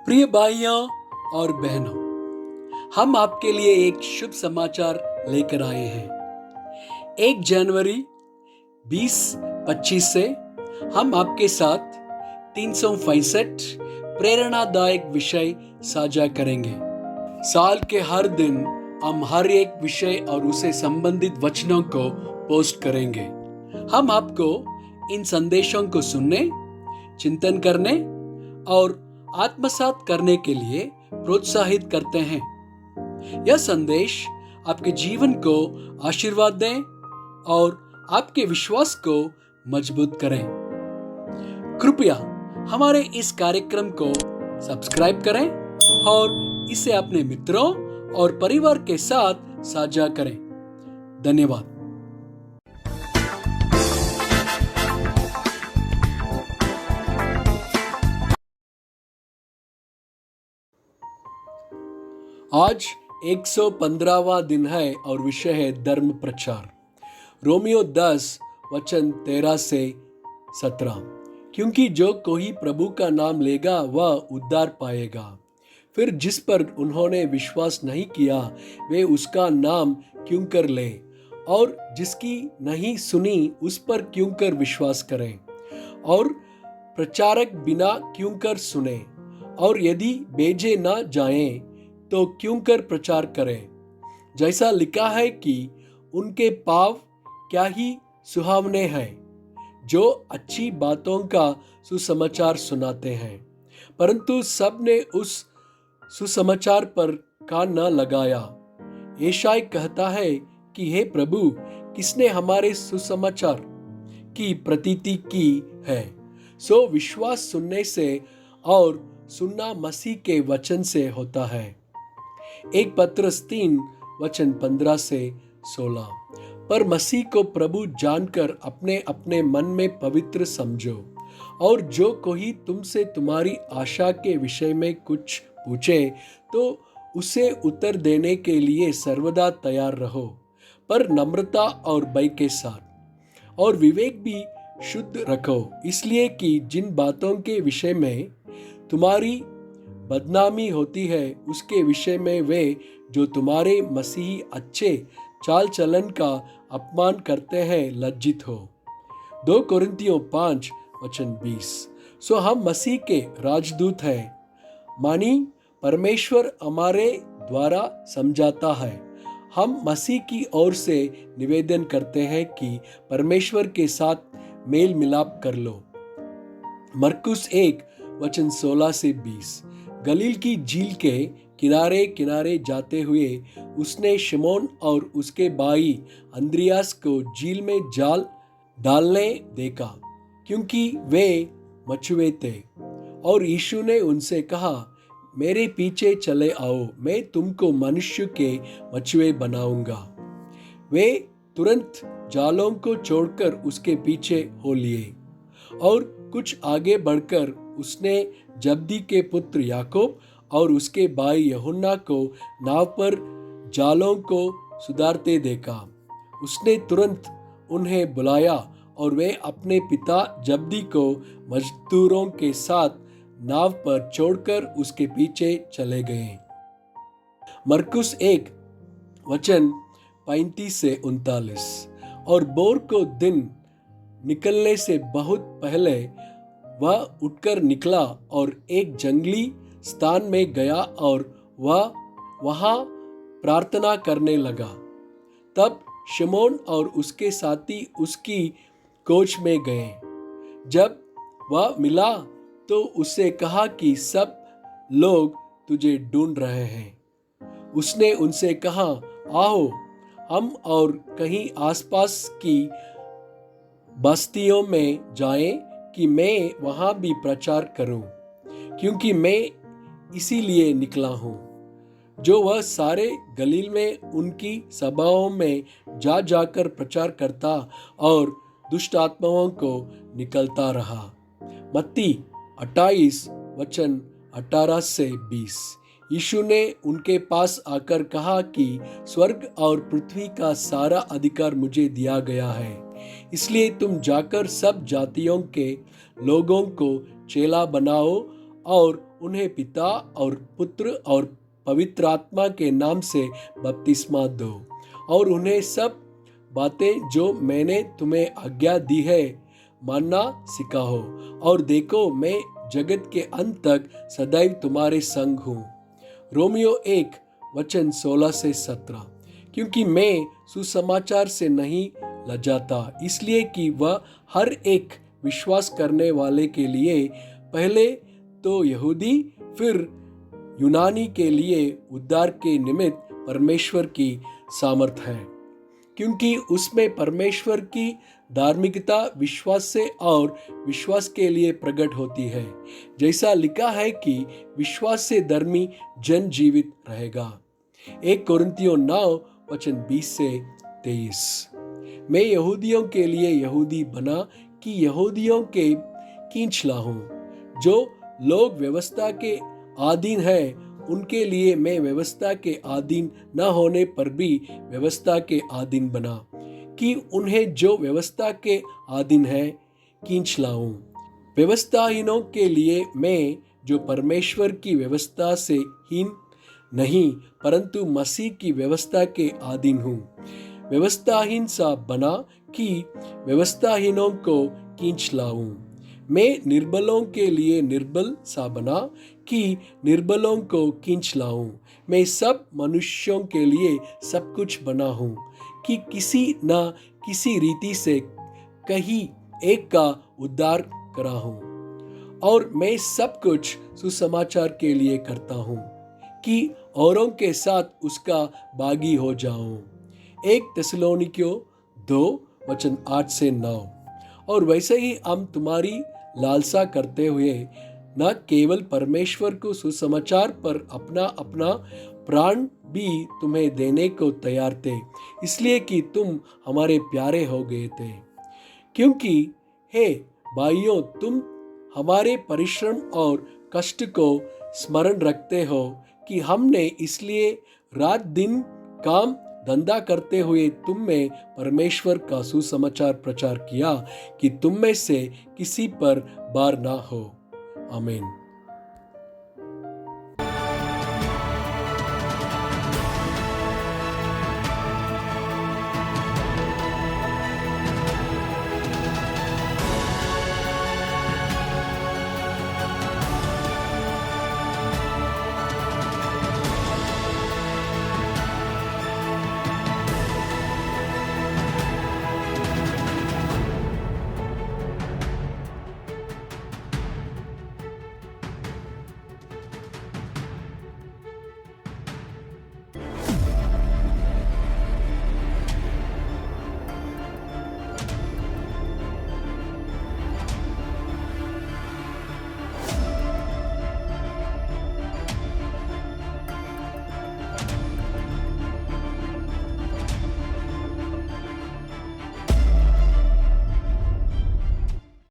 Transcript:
प्रिय भाइयों और बहनों, हम आपके लिए एक शुभ समाचार लेकर आए हैं। 1 जनवरी 2025 से हम आपके साथ 365 प्रेरणादायक विषय साझा करेंगे। साल के हर दिन हम हर एक विषय और उसे संबंधित वचनों को पोस्ट करेंगे। हम आपको इन संदेशों को सुनने, चिंतन करने और आत्मसात करने के लिए प्रोत्साहित करते हैं। यह संदेश आपके जीवन को आशीर्वाद दें और आपके विश्वास को मजबूत करें। कृपया हमारे इस कार्यक्रम को सब्सक्राइब करें और इसे अपने मित्रों और परिवार के साथ साझा करें। धन्यवाद। आज 115वां दिन है और विषय है धर्म प्रचार। रोमियो 10 वचन 13 से 17। क्योंकि जो कोई प्रभु का नाम लेगा वह उद्धार पाएगा। फिर जिस पर उन्होंने विश्वास नहीं किया वे उसका नाम क्यों कर ले, और जिसकी नहीं सुनी उस पर क्यों कर विश्वास करें, और प्रचारक बिना क्यों कर सुने, और यदि भेजे ना जाएं तो क्यों कर प्रचार करें। जैसा लिखा है कि उनके पाव क्या ही सुहावने हैं जो अच्छी बातों का सुसमाचार सुनाते हैं, परंतु सब ने उस सुसमाचार पर कान न लगाया। यशायाह कहता है कि हे प्रभु, किसने हमारे सुसमाचार की प्रतीति की है। सो विश्वास सुनने से और सुनना मसीह के वचन से होता है। 1 पत्रस 3 वचन 15 से 16। पर मसीह को प्रभु जानकर अपने अपने मन में पवित्र समझो, और जो कोई तुमसे तुम्हारी आशा के विषय में कुछ पूछे तो उसे उत्तर देने के लिए सर्वदा तैयार रहो, पर नम्रता और भय के साथ, और विवेक भी शुद्ध रखो, इसलिए कि जिन बातों के विषय में तुम्हारी बदनामी होती है उसके विषय में वे जो तुम्हारे मसीही अच्छे चाल चलन का अपमान करते हैं लज्जित हो। 2 कोरिन्थियों 5 वचन 20। सो हम मसीह के राजदूत हैं, मानी परमेश्वर हमारे द्वारा समझाता है। हम मसीह की ओर से निवेदन करते हैं कि परमेश्वर के साथ मेल मिलाप कर लो। मरकुस 1 वचन 16 से 20। गलील की झील के किनारे किनारे जाते हुए उसने शिमोन और उसके भाई अंद्रियास को झील में जाल डालने देखा, क्योंकि वे मछुए थे। और यीशु ने उनसे कहा, मेरे पीछे चले आओ, मैं तुमको मनुष्य के मछुए बनाऊंगा। वे तुरंत जालों को छोड़कर उसके पीछे हो लिए, और कुछ आगे बढ़कर उसने जब्दी के पुत्र याकूब और उसके भाई यूहन्ना को नाव पर जालों को सुधारते देखा। उसने तुरंत उन्हें बुलाया और वे अपने पिता जब्दी को मजदूरों के साथ नाव पर छोड़कर उसके पीछे चले गए। मरकुस 1 वचन 35 से 39। और भोर को दिन निकलने से बहुत पहले वह उठकर निकला और एक जंगली स्थान में गया और वह वहां प्रार्थना करने लगा। तब शिमोन और उसके साथी उसकी कोच में गए। जब वह मिला तो उससे कहा कि सब लोग तुझे ढूंढ रहे हैं। उसने उनसे कहा, आओ हम और कहीं आसपास की बस्तियों में जाएं कि मैं वहां भी प्रचार करूं, क्योंकि मैं इसीलिए निकला हूं। जो वह सारे गलील में उनकी सभाओं में जा जाकर प्रचार करता और दुष्ट आत्माओं को निकलता रहा। मत्ती 28 वचन 18 से 20। यीशु ने उनके पास आकर कहा कि स्वर्ग और पृथ्वी का सारा अधिकार मुझे दिया गया है, इसलिए तुम जाकर सब जातियों के लोगों को चेला बनाओ और उन्हें पिता और पुत्र और पवित्र आत्मा के नाम से बपतिस्मा दो और उन्हें सब बातें जो मैंने तुम्हें आज्ञा दी है मानना सिखाओ। और देखो, मैं जगत के अंत तक सदैव तुम्हारे संग हूँ। रोमियो 1:16-17। क्योंकि मैं सुसमाचार से नहीं लजाता, इसलिए कि वह हर एक विश्वास करने वाले के लिए पहले तो यहूदी फिर यूनानी के लिए उद्धार के निमित्त परमेश्वर की सामर्थ है। क्योंकि उसमें परमेश्वर की धार्मिकता विश्वास से और विश्वास के लिए प्रकट होती है, जैसा लिखा है कि विश्वास से धर्मी जन जीवित रहेगा। 1 कोरिन्थियों 9:20-23। मैं यहूदियों के लिए यहूदी बना कि यहूदियों के खींच लाऊं। जो लोग व्यवस्था के अधीन है, उनके लिए मैं व्यवस्था के अधीन न होने पर भी व्यवस्था के अधीन बना, कि उन्हें जो व्यवस्था के अधीन है खींच लाऊं। व्यवस्थाहीनों के लिए मैं, जो परमेश्वर की व्यवस्था से हीन नहीं परंतु मसीह की व्यवस्था के अधीन हूँ, व्यवस्थाहीन सा बना कि व्यवस्थाहीनों को खींच लाऊं। मैं निर्बलों के लिए निर्बल सा बना कि निर्बलों को खींच लाऊं। मैं सब मनुष्यों के लिए सब कुछ बना हूँ कि किसी न किसी रीति से कहीं एक का उद्धार करा हूँ। और मैं सब कुछ सुसमाचार के लिए करता हूँ कि औरों के साथ उसका भागी हो जाऊं। 1 थिस्सलुनीकियों 2:8-9। और वैसे ही हम तुम्हारी लालसा करते हुए न केवल परमेश्वर को सुसमाचार पर अपना अपना प्राण भी तुम्हें देने को तैयार थे, इसलिए कि तुम हमारे प्यारे हो गए थे। क्योंकि हे भाइयों, तुम हमारे परिश्रम और कष्ट को स्मरण रखते हो कि हमने इसलिए रात दिन काम धंधा करते हुए तुम में परमेश्वर का सुसमाचार प्रचार किया कि तुम में से किसी पर भार ना हो। आमीन।